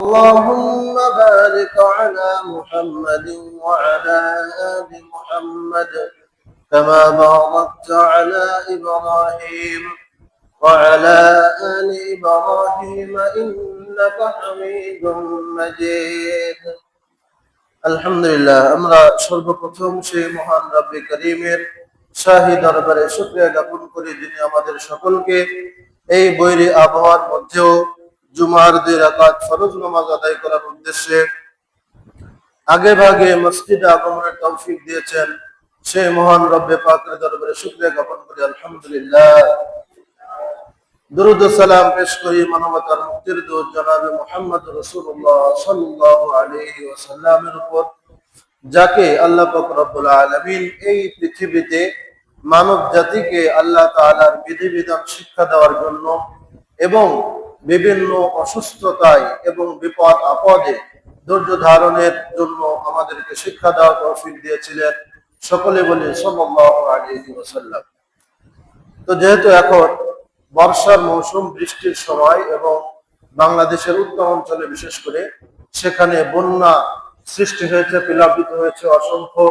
اللهم بارك على محمد وعلى آل محمد كما باركت على إبراهيم وعلى آل إبراهيم إنك حميد مجيد আলহামদুলিল্লাহ। আমরা সর্বপ্রথম সেই মহান রব্বে করিমের শাহী দরবারে শুকরিয়া জ্ঞাপন করি, যিনি আমাদের সকলকে এই বৈরী আবহাওয়ার মধ্যেও জুমার 2 রাকাত ফরজ নামাজ আদায় করার উদ্দেশ্যে আগে ভাগে মসজিদে আগমনের তৌফিক দিয়েছেন। সেই মহান রব্বে পাকের দরবারে শুকরিয়া জ্ঞাপন করি আলহামদুলিল্লাহ। দুরূদ ও সালাম পেশ করি মানবতার মুক্তির দূত জনাবে মুহাম্মদ রাসূলুল্লাহ সাল্লাল্লাহু আলাইহি ওয়াসাল্লামের উপর, যাকে আল্লাহ পাক রব্বুল আলামিন এই পৃথিবীতে মানব জাতিকে আল্লাহ তাআলার বিধিবিধান শিক্ষা দেওয়ার জন্য এবং বিভিন্ন অসুস্থতায় এবং বিপদ আপদে ধৈর্য ধারণের জন্য আমাদেরকে শিক্ষা দেওয়ার তৌফিক দিয়েছিলেন। সকলে বলি সাল্লাল্লাহু আলাইহি ওয়াসাল্লাম। তো যেহেতু এখন বর্ষার মৌসুম, বৃষ্টির সময় এবং বাংলাদেশের উত্তর অঞ্চলে বিশেষ করে সেখানে বন্যা সৃষ্টি হয়েছে, প্লাবিত হয়েছে অসংখ্য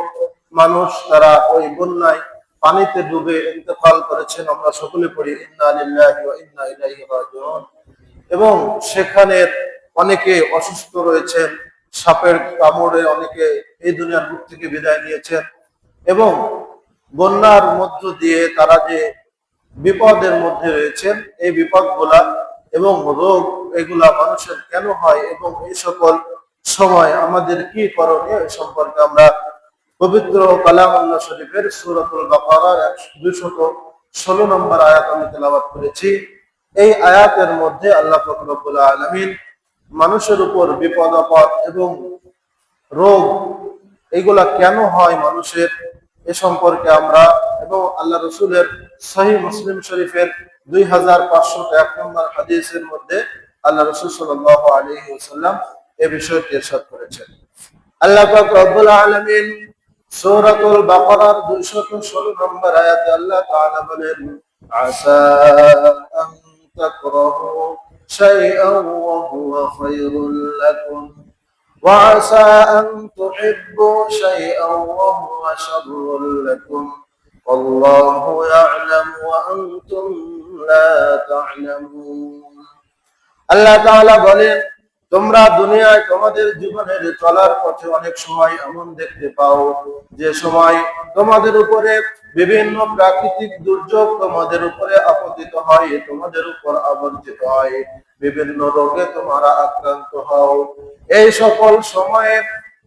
মানুষ, তারা ওই বন্যায় পানিতে ডুবে ইন্তেকাল করেছেন। আমরা সকলে পড়ি ইন্না লিল্লাহি ওয়া ইন্না ইলাইহি রাজিউন। এবং সেখানে অনেকে অসুস্থ রয়েছেন, সাপের কামড়ে অনেকে এই দুনিয়ার বুক থেকে বিদায় নিয়েছেন। এবং বন্যার মধ্য দিয়ে তারা যে বিপদের মধ্যে রয়েছেন, এই বিপদগুলা এবং রোগ এগুলা মানুষের কেন হয় এবং এই সকল সময় আমাদের কি করণীয় এ সম্পর্কে আমরা পবিত্র কালামুল্লাহ শরীফের সূরাতুল বাকারার 216 নম্বর আয়াত আমি তেলাওয়াত করেছি। এই আয়াতের মধ্যে আল্লাহ পাক রব্বুল আলামিন মানুষের উপর বিপদ আপদ এবং রোগ এগুলা কেন হয় মানুষের, এ সম্পর্কে আমরা এবং আল্লাহ রসুলের সহিহ মুসলিম শরীফের 2501 নম্বর হাদিসের মধ্যে আল্লাহ রসুল সাল্লাল্লাহু আলাইহি ওয়াসাল্লাম এ বিষয়টি ইরশাদ করেছেন। আল্লাহ পাক রব্বুল আলামিন সূরাতুল বাকারার 216 নম্বর আয়াতে আল্লাহ তাআলা বলেন, আসা আন তাকরাহু শাইআন ওয়া হুয়া খায়রুল লাকুম وعسى أن تحبوا شيئا وهو شر لكم والله يعلم وأنتم لا تعلمون। আল্লাহ তাআলা বলেন, তোমরা দুনিয়ায় তোমাদের জীবনের চলার পথে অনেক সময় এমন দেখতে পাও যে সময় তোমাদের উপরে বিভিন্ন প্রাকৃতিক দুর্যোগ তোমাদের উপরে আপতিত হয়, তোমাদের উপর আবর্তিত হয়, বিভিন্ন রোগে তোমরা আক্রান্ত হও। এই সকল সময়ে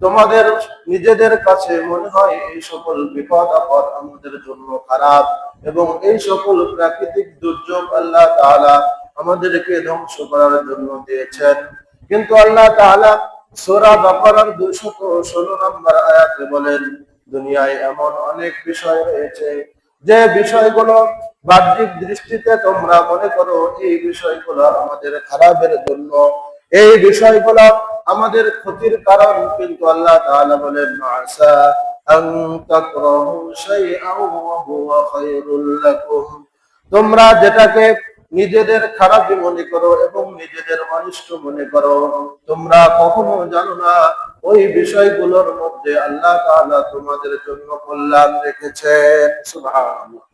তোমাদের নিজেদের কাছে মনে হয় এই সকল বিপদ আপদ আমাদের জন্য খারাপ এবং এই সকল প্রাকৃতিক দুর্যোগ আল্লাহ তাআলা আমাদেরকে ধ্বংস করার জন্য দিয়েছেন। কিন্তু আল্লাহ তাআলা সূরা বাকারার 216 নম্বর আয়াতে বলেন, দুনিয়ায় এমন অনেক বিষয় রয়েছে যে বিষয়গুলো বাহ্যিক দৃষ্টিতে তোমরা মনে করো এই বিষয়গুলো আমাদের খারাপের জন্য, এই বিষয়গুলো আমাদের ক্ষতির কারণ, কিন্তু আল্লাহ তাআলা বলেন, আসা আন তাকরাহু শাইআন ওয়া হুয়া খায়রুল লাকুম। তোমরা যেটাকে নিজেদের খারাপই মনে করো এবং নিজেদের অনিষ্ট মনে করো, তোমরা কখনো জানো না ওই বিষয়গুলোর মধ্যে আল্লাহ তাআলা তোমাদের জন্য কল্যাণ রেখেছেন। সুবহানাল্লাহ।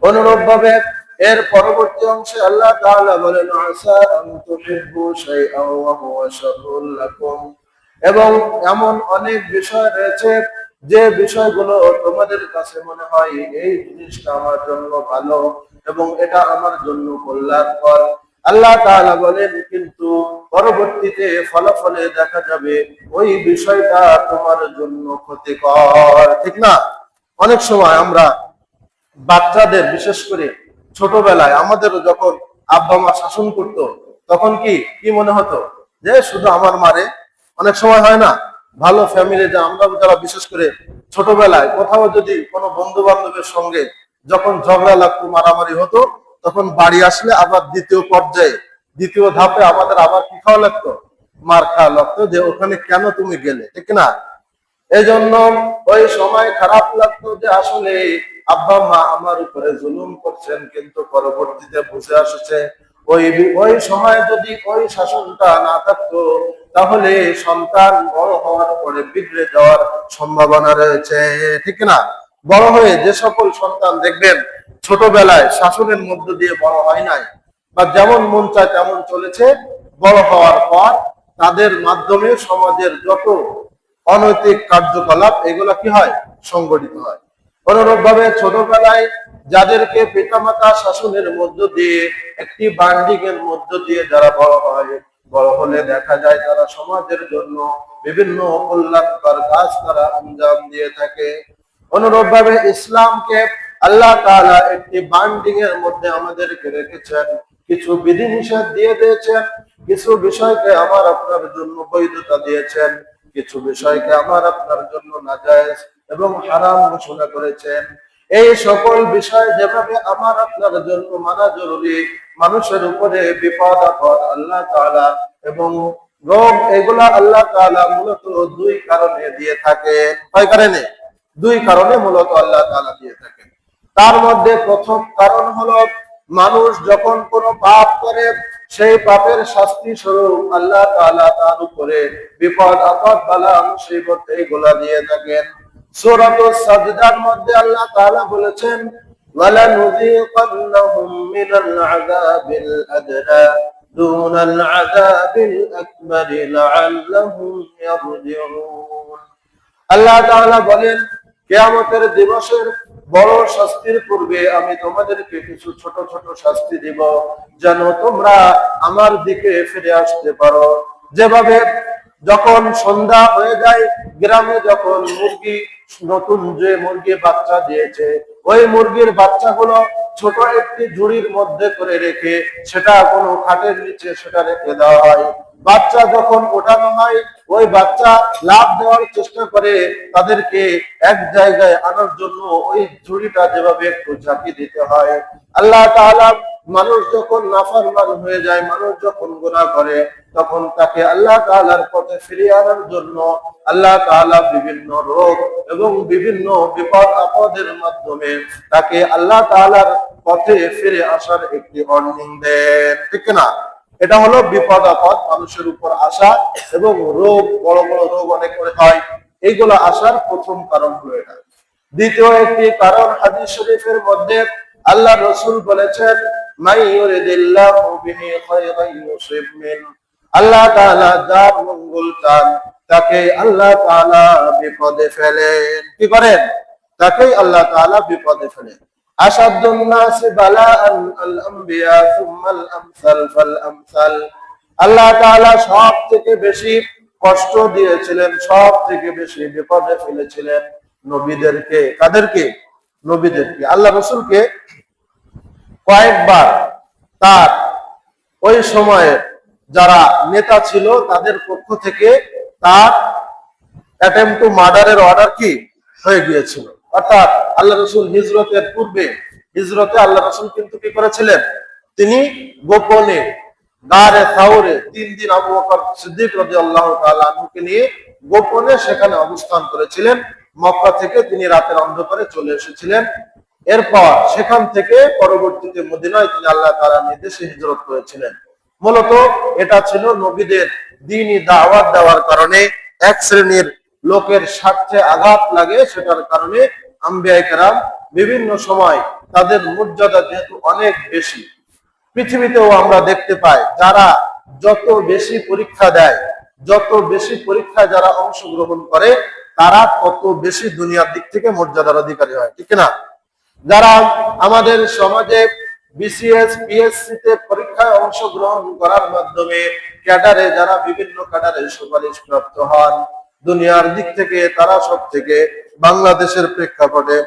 অনুরূপভাবে এর পরবর্তী অংশে আল্লাহ তাআলা বলেন, আসা আন তুহিব্বু শাইআন ওয়া হুয়া শাররুল লাকুম। এবং এমন অনেক বিষয় রয়েছে যে বিষয়গুলো তোমাদের কাছে মনে হয় এই জিনিসটা আমার জন্য ভালো এবং এটা আমার জন্য কল্যাণকর, আল্লাহ তাআলা বলেন কিন্তু পরবর্তীতে ফলাফলে দেখা যাবে ওই বিষয়টা তোমার জন্য ক্ষতিকর। ঠিক না? অনেক সময় আমরা বাচ্চাদের, বিশেষ করে ছোটবেলায় আমাদেরও যখন আব্বা মা শাসন করতো তখন কি কি মনে হতো যে শুধু আমার মারে। অনেক সময় হয় না, ভালো ফ্যামিলি যে আমরা যারা বিশেষ করে ছোটবেলায় কোথাও যদি কোনো বন্ধু বান্ধবের সঙ্গে যখন ঝগড়া লাগতো, মারামারি হতো, তখন বাড়ি আসলে আবার দ্বিতীয় পর্যায়ে, দ্বিতীয় ধাপে আমাদের আবার কি খাওয়া লাগতো? মার খাওয়া লাগতো, যে ওখানে কেন তুমি গেলে। ঠিক না? এই জন্য ওই সময় খারাপ লাগতো যে আসলে আব্বা মা আমার উপরে জুলুম করছেন, কিন্তু পরবর্তীতে বুঝে আসছে ওই সময় যদি ওই শাসনটা না থাকতো তাহলে সন্তান বড় হওয়ার পরে বিগড়ে যাওয়ার সম্ভাবনা রয়েছে, ঠিক না? বড় হয়ে যে সকল সন্তান দেখবেন ছোটবেলায় শাসনের মধ্য দিয়ে বড় হয় নাই, বা যেমন মন চায় তেমন চলেছে, বড় হওয়ার পর তাদের মাধ্যমে সমাজের যত অনৈতিক কার্যকলাপ এগুলো কি হয়, সংগঠিত হয়। অনুরূপ ভাবে ছোটবেলায় যাদেরকে পিতামাতা শাসনের মধ্য দিয়ে একটি বান্ডিং এর মধ্য দিয়ে যারা বড় হয়, বড় হলে দেখা যায় তারা সমাজের জন্য বিভিন্ন কল্যাণকর কাজ তারা আঞ্জাম দিয়ে থাকে। অনুরূপ ভাবে ইসলামকে আল্লাহ তাআলা একটি বান্ডিং এর মধ্যে আমাদেরকে রেখেছেন, কিছু বিধিনিষেধ দিয়ে দিয়েছেন, কিছু বিষয়কে আমার আপনার জন্য বৈধতা দিয়েছেন, কিছু বিষয়কে আমার আপনার জন্য নাজায়েজ এবং হারাম ঘোষণা করেছেন। এই সকল বিষয় যেভাবে আমার আপনার জন্য মানা জরুরি, মানুষের উপরে বিপদ আপদ আল্লাহ তাআলা এবং রোগ এগুলা আল্লাহ তাআলা মূলত দুই কারণে দিয়ে থাকেন। কয় কারণে? দুই কারণে মূলত আল্লাহ তাআলা দিয়ে থাকেন। তার মধ্যে প্রথম কারণ হলো মানুষ যখন কোনো পাপ করে সেই পাপের শাস্তি স্বরূপ আল্লাহ তাআলা তার উপরে বিপদ আপদ বালা মুসিবত এগুলা দিয়ে থাকেন। সূরাতুস সাজদার মধ্যে আল্লাহ তাআলা বলেছেন, ওয়ালানুযীকান্নাহুম মিনাল আযাবিল আদনা দুনাল আযাবিল আকবার লাআল্লাহুম ইয়ারজিউন। আল্লাহ তাআলা বলেন, কিয়ামতের দিবসের বড় শাস্তির পূর্বে আমি তোমাদেরকে কিছু ছোট ছোট শাস্তি দিব, যেন তোমরা আমার দিকে ফিরে আসতে পারো। যেভাবে যখন সন্ধ্যা হয়ে যায়, গ্রামে যখন নতুন যে মুরগি বাচ্চা দিয়েছে, ওই মুরগির বাচ্চাগুলো ছোট একটি ঝুড়ির মধ্যে করে রেখে সেটা কোনো খাটের নিচে সেটা রেখে দেওয়া হয়। বাচ্চা যখন ওঠানো হয়, ওই বাচ্চা লাভ দেওয়ার চেষ্টা করে, তাদেরকে এক জায়গায় আনার জন্য ওই ঝুড়িটা যেভাবে একটু ঝাঁকি দিতে হয়। আল্লাহ তাআলা মানুষ যখন নাফরমান হয়ে যায়, মানুষ যখন গুনাহ করে, তখন তাকে আল্লাহ তাআলার পথে ফিরিয়ে আনার জন্য আল্লাহ তাআলা বিভিন্ন রোগ এবং বিভিন্ন বিপদ আপদের মাধ্যমে তাকে আল্লাহ তাআলার পথে ফিরে আসার একটি ওয়ার্নিং দেন, ঠিক না? এটা হলো বিপদ আপদ মানুষের উপর আসা এবং রোগ, বড় বড় রোগ অনেক করে হয়, এইগুলো আসার প্রথম কারণ হলো এটা। দ্বিতীয় একটি কারণ হাদিস শরীফের মধ্যে আল্লাহ রাসূল বলেছেন, মাই ইউরিদিল্লাহু বিহি খায়রান ইউসিব মিন, আল্লাহ তাআলা যার মঙ্গল চান তাকে আল্লাহ তাআলা বিপদে ফেলেন। কি করেন? তাকে আল্লাহ তাআলা বিপদে ফেলেন। আশাদুন নাস বালাআন আল আমবিয়া সুম্মাল আমসাল ফাল আমসাল, আল্লাহ তাআলা সব থেকে বেশি কষ্ট দিয়েছিলেন, সব থেকে বেশি বিপদে ফেলেছিলেন নবীদেরকে। কাদেরকে? নবীদেরকে। আল্লাহ রাসূলকে কয়েকবার তার ওই সময়ে যারা নেতা ছিল তাদের পক্ষ থেকে তার অ্যাটেম্প টু মার্ডারের অর্ডার কি হয়ে গিয়েছিল। অর্থাৎ আল্লাহ রাসূল হিজরতের পূর্বে, হিজরতে আল্লাহ রাসূল কিন্তু কি করেছিলেন? তিনি গোপনে গারে সাউরে 3 দিন আবু বকর সিদ্দিক রাদিয়াল্লাহু তাআলা আনহুকে নিয়ে গোপনে সেখানে অবস্থান করেছিলেন। মক্কা থেকে তিনি রাতের অন্ধকারে চলে এসেছিলেন। এরপর সেখান থেকে পরবর্তীতে মদিনায় তিনি আল্লাহ তাআলার নির্দেশে হিজরত করেছিলেন। মূলত এটা ছিল নবীদের দ্বীনি দাওয়াত দেওয়ার কারণে এক শ্রেণীর লোকের স্বার্থে আঘাত লাগে, সেটার কারণে আম্বিয়া কেরাম বিভিন্ন সময় তাদের মর্যাদা যেহেতু অনেক বেশি, পৃথিবীতেও আমরা দেখতে পাই যারা যত বেশি পরীক্ষা দেয়, যত বেশি পরীক্ষায় যারা অংশগ্রহণ করে, তারা তত বেশি দুনিয়ার দিক থেকে মর্যাদার অধিকারী হয়, ঠিক না? যারা আমাদের সমাজে বিসিএস পিএসসি তে পরীক্ষায় অংশগ্রহণ করার মাধ্যমে ক্যাডারে যারা বিভিন্ন ক্যাডারে সুপারিশ প্রাপ্ত হন, দুনিয়ার দিক থেকে তারা সব থেকে বাংলাদেশের প্রেক্ষাপটে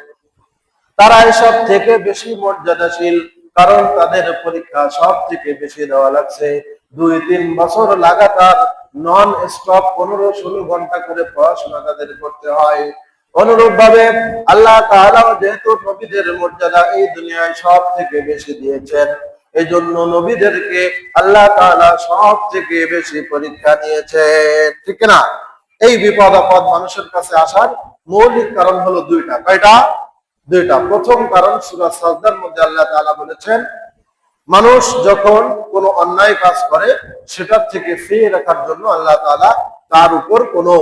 তারা এসব থেকে বেশি মর্যাদাশীল, কারণ তাদের পরীক্ষা সব থেকে বেশি দেওয়া লাগছে। 2-3 বছর লাগাতার নন স্টপ 15-16 ঘন্টা করে পড়াশোনা তাদের করতে হয়। অনুরূপ ভাবে আল্লাহ তাআলা যেহেতু নবীদের মর্যাদা এই দুনিয়ায় সব থেকে বেশি দিয়েছেন, এই জন্য নবীদেরকে আল্লাহ তাআলা সব থেকে বেশি পরীক্ষা নিয়েছেন, ঠিক না? এই বিপদ আপদ মানুষের কাছে আসার মৌলিক কারণ হলো দুইটা। কয়টা? দুইটা। প্রথম কারণ সূরা সাজদার মধ্যে আল্লাহ তাআলা বলেছেন, মানুষ যখন কোনো অন্যায় কাজ করে সেটার থেকে ফিরে রাখার জন্য আল্লাহ তাআলা তার উপর কোনো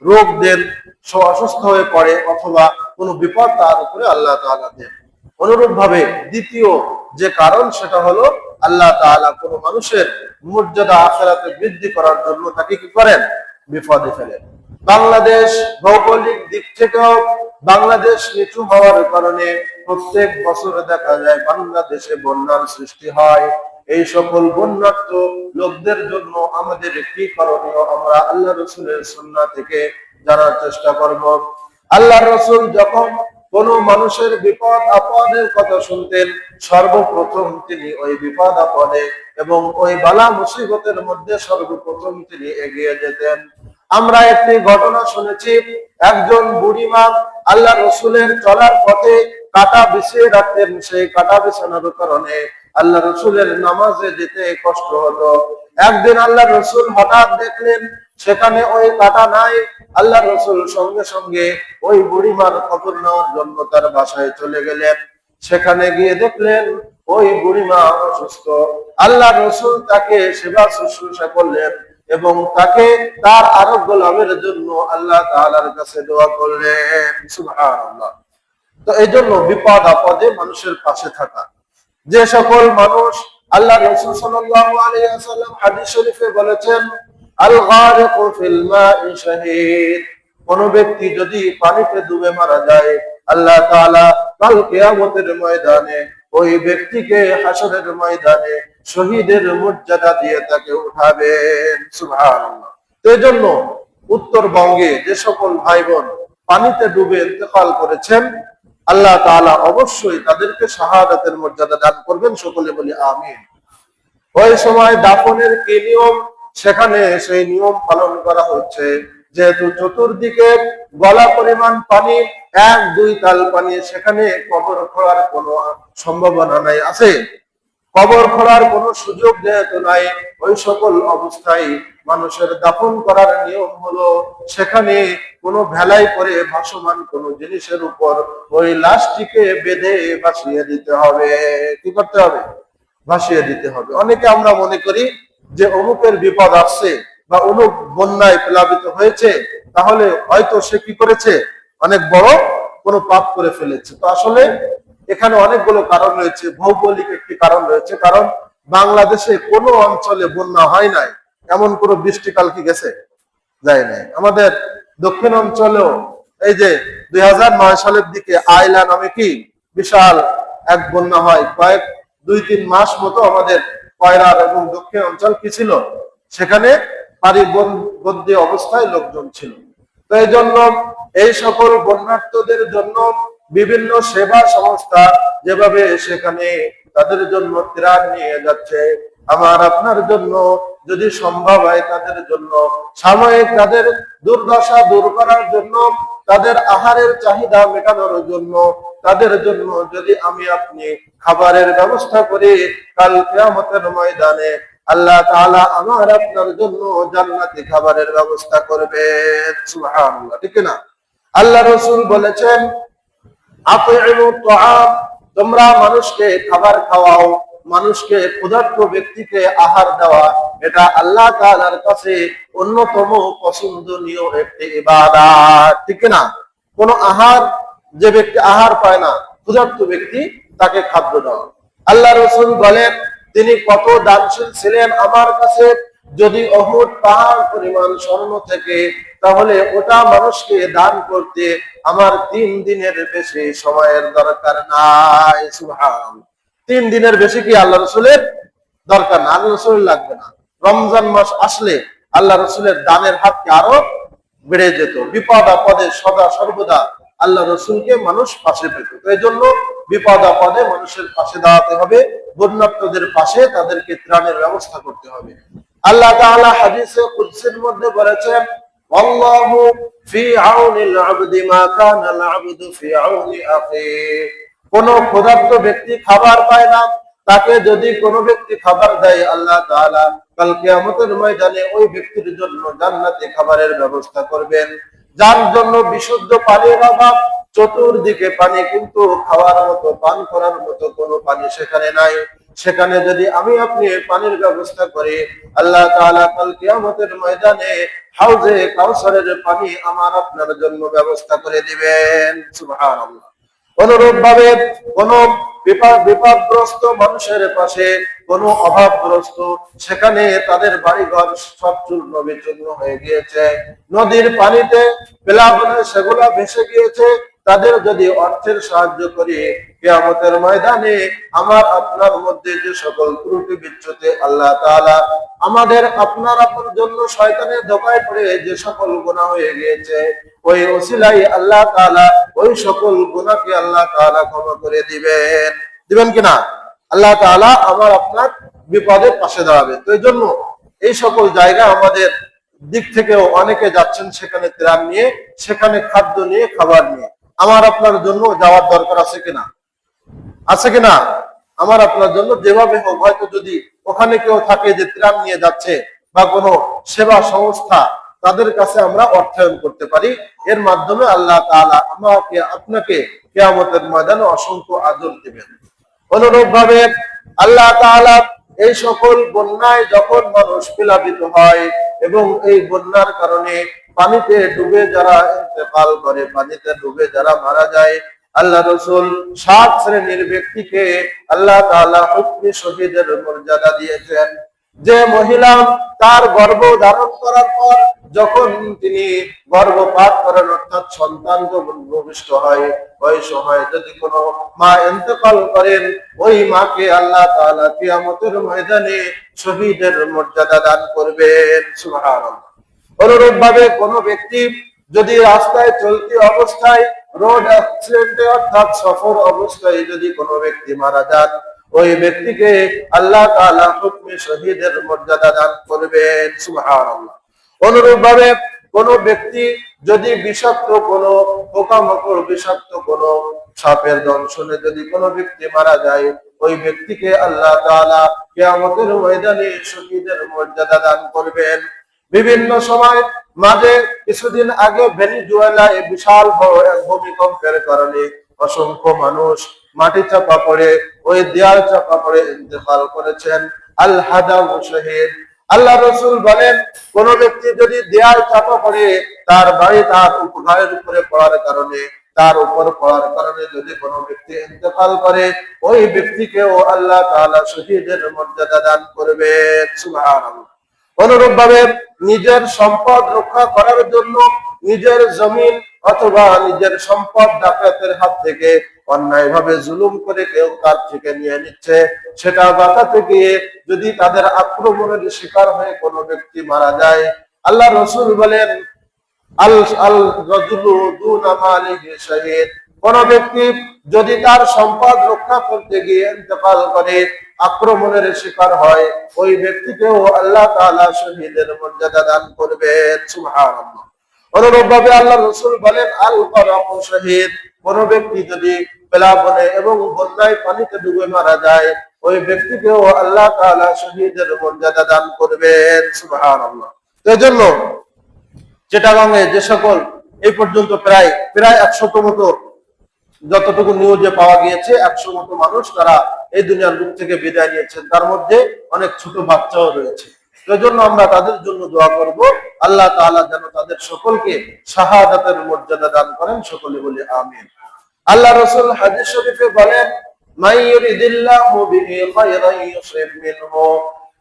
রোগ দেন, সে অসুস্থ হয়ে পড়ে অথবা কোনো বিপদ তার উপরে আল্লাহ তাআলা দেন। অনুরূপ ভাবে দ্বিতীয় যে কারণ সেটা হলো আল্লাহ তাআলা কোনো মানুষের মর্যাদা আখিরাতে বৃদ্ধি করার জন্য তাকে কি করেন? বিপদে ফেলেন। বাংলাদেশ ভৌগোলিক দিক থেকেও বাংলাদেশ নিচু হওয়ার কারণে প্রত্যেক বছর দেখা যায় বাংলাদেশে বন্যার সৃষ্টি হয়। এই সকল বন্যার্থ লোকদের জন্য আমাদের কি করণীয় আমরা আল্লাহ রসুলের সুন্নাহ থেকে জানার চেষ্টা করব। আল্লাহ রসুল যখন কোন মানুষের বিপদ আপদের কথা শুনতেন সর্বপ্রথম তিনি ওই বিপদ আপদে এবং ওই বালা মুসিবতের মধ্যে সর্বপ্রথম তিনি এগিয়ে যেতেন। আমরা একটি ঘটনা শুনেছি, একজন বুড়িমা আল্লাহ রসুলের চলার পথে কাটা বিছিয়ে রাখতেন। সেই কাটা বিছানোর কারণে আল্লাহ রসুলের নামাজে যেতে কষ্ট হতো। একদিন আল্লাহ রসুল হঠাৎ দেখলেন সেখানে ওই কাটা নাই। আল্লাহ রসুল সঙ্গে সঙ্গে ওই বুড়িমার খবর নেওয়ার জন্য তার বাসায় চলে গেলেন। সেখানে গিয়ে দেখলেন ওই বুড়িমা অসুস্থ। আল্লাহ রসুল তাকে সেবা শুশ্রূষা করলেন এবং তাকে তার আরোগ্য লাভের জন্য আল্লাহ তাআলার কাছে দোয়া করলেন। সুবহানাল্লাহ। তো এই জন্য বিপদ আপদে মানুষের পাশে থাকা। যে সকল মানুষ আল্লাহ রাসূল সাল্লাল্লাহু আলাইহি ওয়াসাল্লাম হাদিস শরীফে বলেছেন আল গারিকু ফিল মা'i শাহীদ, কোন ব্যক্তি যদি পানিতে ডুবে মারা যায় আল্লাহ তাআলা কাল কিয়ামতের ময়দানে ওই ব্যক্তিকে হাসরের ময়দানে শহীদের মর্যাদা দিয়ে তাকে উঠাবেন। সুবহানাল্লাহ। এই জন্য উত্তরবঙ্গে যে সকল ভাই বোন পানিতে ডুবে ইন্তেকাল করেছেন আল্লাহ তাআলা অবশ্যই তাদেরকে শাহাদাতের মর্যাদা দান করবেন। সকলে বলি আমিন। ওই সময় দাফনের কি নিয়ম, সেখানে সেই নিয়ম পালন করা হচ্ছে। যেহেতু চতুর্দিকে গলা পরিমাণ পানি, 1-2 তাল পানি, সেখানে কবর খোঁড়ার কোনো সম্ভাবনা নাই। আছে কবর খোঁড়ার কোনো সুযোগ যেহেতু নাই, ওই সকল অবস্থায় মানুষের দাফন করার নিয়ম হলো সেখানে কোনো ভেলাই করে ভাসমান কোনো জিনিসের উপর ওই লাশটিকে বেঁধে ভাসিয়ে দিতে হবে। কি করতে হবে? ভাসিয়ে দিতে হবে। অনেকে আমরা মনে করি যে অমুকের বিপদ আসছে বা অমুক বন্যায় প্লাবিত হয়েছে, তাহলে হয়তো সে কি করেছে? অনেক বড় কোনো পাপ করে ফেলেছে। তো আসলে এখানে অনেকগুলো কারণ রয়েছে। ভৌগোলিক একটি কারণ রয়েছে, কারণ বাংলাদেশে কোনো অঞ্চলে বন্যা হয় নাই, এমন কোনো বৃষ্টিকাল কি গেছে? যায় নাই। আমাদের দক্ষিণ অঞ্চলেও এই যে 2009 সালের দিকে আইলা নামে কি বিশাল এক বন্যা হয়। কয়েক 2-3 মাস মতো আমাদের কয়রার এবং দক্ষিণ অঞ্চল কি ছিল, সেখানে পারিবন্দী অবস্থায় লোকজন ছিল। তো এই জন্য এই সকল বন্যার্থদের জন্য বিভিন্ন সেবা সংস্থা যেভাবে সেখানে তাদের জন্য ত্রাণ নিয়ে যাচ্ছে, আমার আপনার জন্য যদি সম্ভব হয় তাদের জন্য সাময়িক তাদের দুর্দশা দূর করার জন্য, তাদের আহারের চাহিদা মেটানোর জন্য, তাদের জন্য যদি আমি আপনি খাবারের ব্যবস্থা করি, কাল কিয়ামতের ময়দানে আল্লাহ তাআলা আমার আপনার জন্য জান্নাতি খাবারের ব্যবস্থা করবেন। সুবহানাল্লাহ। ঠিক না? আল্লাহ রাসূল বলেছেন আতি'মু তুআম, তোমরা মানুষকে খাবার খাওয়াও, মানুষকে ক্ষুধার্ত ব্যক্তিকে আহার দেওয়া, এটা আল্লাহ তাআলার কাছে অন্যতম পছন্দনীয় একটি ইবাদত। ঠিক না? কোন আহার, যে ব্যক্তি আহার পায় না, ক্ষুধার্ত ব্যক্তি, তাকে খাদ্য দেওয়া। আল্লাহ রাসূল বলেন তিনি কত দানশীল ছিলেন, আমার কাছে যদি উহুদ পাহাড় পরিমাণ স্বর্ণ থেকে, তাহলে ওটা মানুষকে দান করতে আমার 3 দিনের বেশি সময়ের দরকার নাই। সুবহানাল্লাহ। 3 দিনের বেশি কি আল্লাহ রাসূলের দরকার না? আল্লাহ রাসূলের লাগবে না। রমজান মাস আসলে আল্লাহ রাসূলের দানের হাতকে আরো বেড়ে যেত। বিপদ আপদে সদা সর্বদা আল্লাহ রাসূলকে মানুষ পাশে পেত। তো এই জন্য বিপদ আপদে মানুষের পাশে দাঁড়াতে হবে, বন্যার্তদের পাশে তাদেরকে ত্রাণের ব্যবস্থা করতে হবে। আল্লাহ তাআলা হাদিসে কুদসির মধ্যে বলেছেন আল্লাহু ফি আউনিল আবদি মা কানাল আবদু ফি আউনি আখি, কোন ক্ষুধার্ত ব্যক্তি খাবার পায় না, তাকে যদি কোনো ব্যক্তি খাবার দেয় আল্লাহ তাআলা কাল কিয়ামতের ময়দানে ওই ব্যক্তির জন্য জান্নাতে খাবারের ব্যবস্থা করবেন। যার জন্য বিশুদ্ধ পানির অভাব, চতুর্দিকে পানি, কিন্তু খাওয়ার মতো, পান করার মতো কোনো পানি সেখানে নাই। সেখানে যদি আমি আপনি পানির ব্যবস্থা করি, আল্লাহ তাআলা কাল কিয়ামতের ময়দানে হাউজে কাউসারের পানি আমার আপনার জন্য ব্যবস্থা করে দিবেন। সুবহানাল্লাহ। অনুরূপ ভাবে কোন বিপদগ্রস্ত মানুষের পাশে, কোন অভাবগ্রস্ত, সেখানে তাদের বাড়িঘর সব চূর্ণ বিচূর্ণ হয়ে গিয়েছে, নদীর পানিতে প্লাবনে সেগুলা ভেসে গিয়েছে, তাদের যদি অর্থের সাহায্য করি, কিয়ামতের ময়দানে আমার আপনার মধ্যে যে সকল ত্রুটি বিচ্যুতি আল্লাহ তাআলা আমাদের আপনার জন্য শয়তানের ধোঁকায় পড়ে যে সকল গুনাহ হয়ে গিয়েছে, ওই ওসিলাই আল্লাহ তাআলা ওই সকল গুনাহকে আল্লাহ তাআলা ক্ষমা করে দিবেন। দিবেন কিনা? আল্লাহ তাআলা আমার আপনার বিপদের পাশে দাঁড়াবে। তো এই জন্য এই সকল জায়গা আমাদের দিক থেকেও অনেকে যাচ্ছেন সেখানে ত্রাণ নিয়ে, সেখানে খাদ্য নিয়ে, খাবার নিয়ে। আমার আপনার জন্য যাওয়ার দরকার আছে কিনা? আছে কিনা? আমার আপনার জন্য যেভাবে হোক, হয়তো যদি ওখানে কেউ থাকে যে ত্রাণ নিয়ে যাচ্ছে বা কোনো সেবা সংস্থা, তাদের কাছে আমরা অর্থায়ন করতে পারি। এর মাধ্যমে আল্লাহ তাআলা আমাকে আপনাকে কিয়ামতের ময়দানে অসংখ্য আজর দিবেন। অনুরূপ ভাবে আল্লাহ তাআলা এই সকল বন্যায় যখন মানুষ প্লাবিত হয় এবং এই বন্যার কারণে পানিতে ডুবে যারা ইন্তেকাল করে, পানিতে ডুবে যারা মারা যায়, আল্লাহ রাসূল 7 শ্রেণীর ব্যক্তিকে আল্লাহ তাআলা হুকমে শহীদের মর্যাদা দিয়েছেন। যে মহিলা তার গর্ভ ধারণ করার পর যখন তিনি গর্ভপাত করেন, অর্থাৎ সন্তান যখন ভূমিষ্ঠ হয়, ওই সময় যদি কোনো মা ইন্তেকাল করেন, ওই মাকে আল্লাহ তাআলা কিয়ামতের ময়দানে শহীদের মর্যাদা দান করবেন। সুবহানাল্লাহ। অনুরূপ ভাবে কোনো ব্যক্তি যদি রাস্তায় চলতি অবস্থায়, রোড অ্যাক্সিডেন্টে অর্থাৎ সফর অবস্থায় যদি কোনো ব্যক্তি মারা যান, ওই ব্যক্তিকে আল্লাহ তাআলা হুকমে শহীদের মর্যাদা দান করবেন। সুবহানাল্লাহ। অনুরূপ ভাবে কোনো ব্যক্তি যদি বিষাক্ত কোনো পোকামাকড়, বিষাক্ত কোনো সাপের দংশনে যদি কোনো ব্যক্তি মারা যায়, ওই ব্যক্তিকে আল্লাহ তাআলা কিয়ামতের ময়দানে শহীদের মর্যাদা দান করবেন। বিভিন্ন সময় মাঝে কিছুদিন আগে ভেনেজুয়েলায় বিশাল বড় এক ভূমিকম্পের কারণে অসংখ্য মানুষ মাটি চাপা পড়ে, ওই দেয়াল চাপা পড়ে ইন্তেকাল করেছেন। আল হাদাম শহীদ। আল্লাহ রাসূল বলেন, কোন ব্যক্তি যদি দেয়াল চাপা পড়ে, তার বাড়ি তার ঘরের উপরে পড়ার কারণে, তার উপর পড়ার কারণে যদি কোনো ব্যক্তি ইন্তেকাল করে, ওই ব্যক্তিকেও আল্লাহ তাআলা শহীদের মর্যাদা দান করবেন। সুবহানাল্লাহ। অনুরূপ ভাবে নিজের সম্পদ রক্ষা করার জন্য নিজের জমিন অথবা নিজের সম্পদ ডাকাতের হাত থেকে অন্যায়ভাবে জুলুম করে কেউ তার থেকে নিয়ে নিচ্ছে, সেটা বাঁচাতে গিয়ে যদি তাদের আক্রমণের শিকার হয়ে কোনো ব্যক্তি মারা যায়, আল্লাহ রাসূল বলেন, আল আল রাজুলু দুনা মালিহি শাহীদ। কোন ব্যক্তি যদি তার সম্পদ রক্ষা করতে গিয়ে ইন্তেকাল করে, আক্রমণের শিকার হয়, ওই ব্যক্তিকেও আল্লাহ তাআলা শহীদের মর্যাদা দান করবেন। সুবহানাল্লাহ। অনুরূপ ভাবে আল্লাহ রাসূল বলেন, আল গরক শহীদ। কোন ব্যক্তি যদি প্লাবনে এবং বন্যায় পানিতে ডুবে মারা যায়, ওই ব্যক্তিকেও আল্লাহ তাআলা শহীদের মর্যাদা দান করবেন। সুবহানাল্লাহ। এজন্য চিটাগাংয়ে যে সকল এই পর্যন্ত প্রায় 100 মতো, যতটুকু নিউজে পাওয়া গিয়েছে, 100 মতো মানুষ তারা এই দুনিয়ার বুক থেকে বিদায় নিয়েছেন। তার মধ্যে অনেক ছোট বাচ্চাও রয়েছে। এজন্য আমরা তাদের জন্য দোয়া করব, আল্লাহ তাআলা যেন তাদের সকলকে শাহাদাতের মর্যাদা দান করেন। সকলে বলি আমিন। আল্লাহ রাসূল হাদিস শরীফে বলেন, মাই ইউরিদিল্লাহু বিহি খায়রান ইউসিব মিনহু।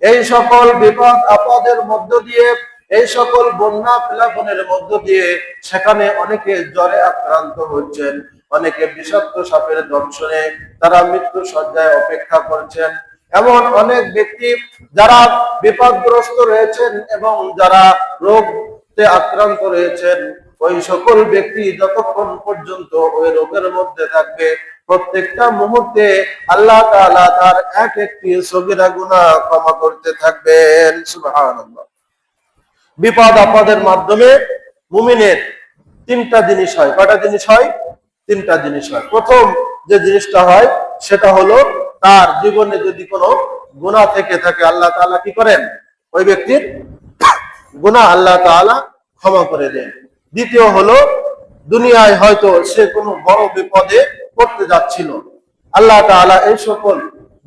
এই সকল বিপদ আপদের মধ্য দিয়ে, এই সকল বন্যা প্লাবনের মধ্য দিয়ে সেখানে অনেকে জ্বরে আক্রান্ত হচ্ছেন, অনেকে বিষাক্ত সাপের দংশনে তারা মৃত্যু শয্যায় অপেক্ষা করছেন। এমন অনেক ব্যক্তি যারা বিপদগ্রস্ত রয়েছেন এবং যারা রোগে আক্রান্ত রয়েছেন, ওই সকল ব্যক্তি যতক্ষণ পর্যন্ত ওই রোগের মধ্যে থাকবে, প্রত্যেকটা মুহূর্তে আল্লাহ তাআলা তার এক একটি সগীরা গুনাহ ক্ষমা করতে থাকবেন। সুবহানাল্লাহ। বিপদ আপদের মাধ্যমে মুমিনের 3টা জিনিস হয়। কয়টা জিনিস হয়? 3টা জিনিস হয়। প্রথম যে জিনিসটা হয় সেটা হলো, তার জীবনে যদি কোনো গুনাহ থেকে থাকে, আল্লাহ তাআলা কি করেন? ওই ব্যক্তির গুনাহ আল্লাহ তাআলা ক্ষমা করে দেন। দ্বিতীয় হলো, দুনিয়ায় হয়তো সে কোনো বড় বিপদে পড়তে যাচ্ছিল, আল্লাহ তাআলা এই সকল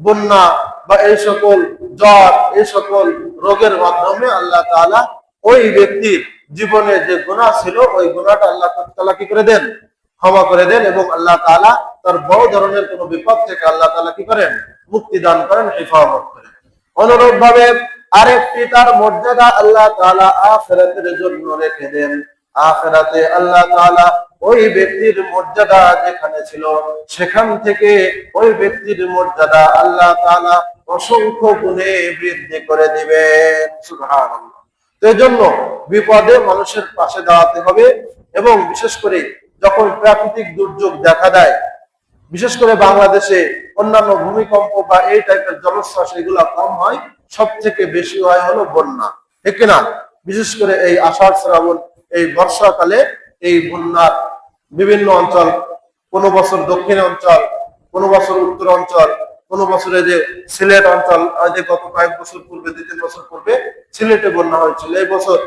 বন্যা বা এই সকল জ্বর, এই সকল রোগের মাধ্যমে আল্লাহ তাআলা ওই ব্যক্তির জীবনে যে গুনাহ ছিল ওই গুনাহটা আল্লাহ তাআলা কি করে দেন, ক্ষমা করে দেন, এবং আল্লাহ তাআলা তার বড় ধরনের কোনো বিপদ থেকে আল্লাহ তাআলা কি করেন, মুক্তি দান করেন, হেফাজত করেন। অনুরূপ ভাবে আরেকটি তার মর্যাদা আল্লাহ তাআলা আখিরাতের জন্য রেখে দেন। আখিরাতে আল্লাহ তাআলা ওই ব্যক্তির মর্যাদা যেখানে ছিল সেখান থেকে ওই ব্যক্তির মর্যাদা আল্লাহ তাআলা অসংখ্য গুণে বৃদ্ধি করে দিবেন। সুবহানাল্লাহ। তো এই জন্য বিপদে মানুষের পাশে দাঁড়াতে হবে, এবং বিশেষ করে যখন প্রাকৃতিক দুর্যোগ দেখা দেয়, বিশেষ করে বাংলাদেশে অন্যান্য ভূমিকম্প বা এই টাইপের জলোচ্ছ্বাস এগুলা কম হয়, সব থেকে বেশি হয় হলো বন্যা, ঠিক না? বিশেষ করে এই আষাঢ় শ্রাবণ এই বর্ষাকালে এই বন্যার বিভিন্ন অঞ্চল, কোনো বছর দক্ষিণ অঞ্চল, কোনো বছর উত্তর অঞ্চল, কোনো বছরে যে সিলেট অঞ্চল, যে গত কয়েক বছর পূর্বে 2-3 বছর পূর্বে সিলেটে বন্যা হয়েছিল, এই বছর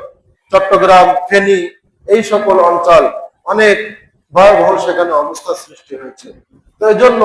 চট্টগ্রাম, ফেনী এই সকল অঞ্চল অনেক ভয়াবহ সেখানে অবস্থা সৃষ্টি হয়েছে। তো এই জন্য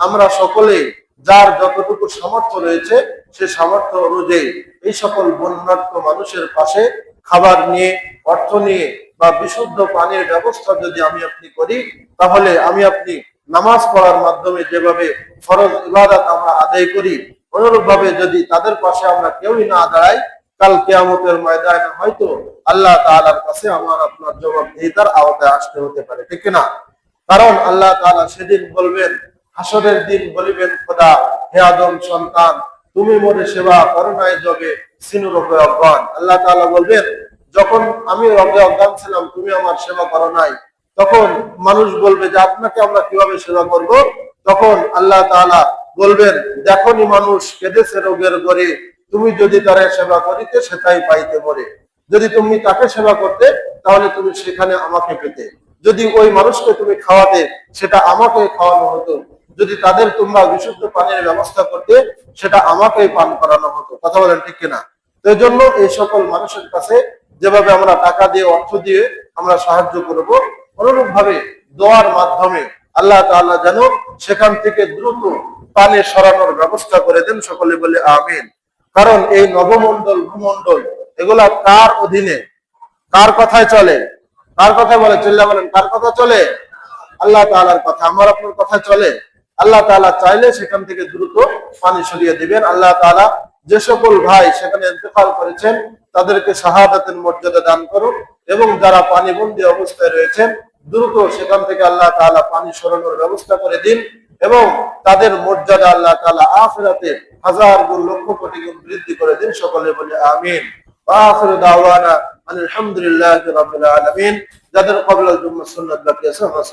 আমরা সকলেই যার যতটুকু সামর্থ্য রয়েছে সে সামর্থ্য অনুযায়ী এই সকল বন্যার্ত মানুষের পাশে খাবার নিয়ে, অর্থ নিয়ে বা বিশুদ্ধ পানির ব্যবস্থা যদি আমি আপনি করি, তাহলে আমি আপনি নামাজ পড়ার মাধ্যমে যেভাবে ফরজ ইবাদত আমরা আদায় করি, অনুরূপ ভাবে যদি তাদের পাশে আমরা কেউই না দাঁড়াই, কাল কিয়ামতের ময়দানে হয়তো আল্লাহ তাআলার কাছে আমার আপনার জবাবদিহিতার আওতায় আসতে হতে পারে, ঠিক না? কারণ আল্লাহ তাআলা সেদিন বলবেন, হাসরের দিন বলিবেন, খোদা হে আদম সন্তান, তুমি মোরে সেবা করো নাই জবে সিনু রবে অজ্ঞান। আল্লাহ তাআলা বলবেন, যখন আমি রবে অজ্ঞান ছিলাম তুমি আমার সেবা করো নাই। তখন মানুষ বলবে যে আপনাকে আমরা কিভাবে সেবা করব? তখন আল্লাহ তাআলা বলবেন, দেখনি মানুষ কেঁদেছে রোগের ঘরে, তুমি যদি তারে সেবা করিতে সেটাই পাইতে পারে। যদি তুমি তাকে সেবা করতে তাহলে তুমি সেখানে আমাকে পেতে। যদি ওই মানুষকে তুমি খাওয়াতে সেটা আমাকে খাওয়ানো হতো। যদি তাদের তোমরা বিশুদ্ধ পানির ব্যবস্থা করতে সেটা আমাকেই পান করানো হতো। কথা বলেন ঠিক কিনা? তো এই জন্য এই সকল মানুষের কাছে যেভাবে আমরা টাকা দিয়ে, অর্থ দিয়ে আমরা সাহায্য করব, অনুরূপ ভাবে দোয়ার মাধ্যমে আল্লাহ তাআলা যেন সেখান থেকে দ্রুত পানি সরানোর ব্যবস্থা করে দেন। সকলে বলে আমিন। কারণ এই নবমণ্ডল, ভূমণ্ডল এগুলা কার অধীনে, কার কথায় চলে? কার কথা বলে? চিল্লা বলেন, কার কথা চলে? আল্লাহ তাআলার কথা। আমার আপনার কথা চলে? আল্লাহ তাআলা চাইলে সেখান থেকে দ্রুত পানি সরিয়ে দিবেন। আল্লাহ তাআলা যে সকল ভাই সেখানে ইন্তেকাল করেছেন তাদেরকে শাহাদাতের মর্যাদা দান করুন, এবং যারা পানিবন্দী অবস্থায় রয়েছেন দ্রুত সেখান থেকে আল্লাহ তাআলা পানি সরানোর ব্যবস্থা করে দিন, এবং তাদের মর্যাদা আল্লাহ তাআলা আখিরাতে হাজার গুণ, লক্ষ কোটি গুণ বৃদ্ধি করে দিন। সকলে বলে আমিন। আখিরু দাওয়ানা আলহামদুলিল্লাহি রাব্বিল আলামিন। যাদের কবুল জুম্মাহ সুন্নাত বাকি আছে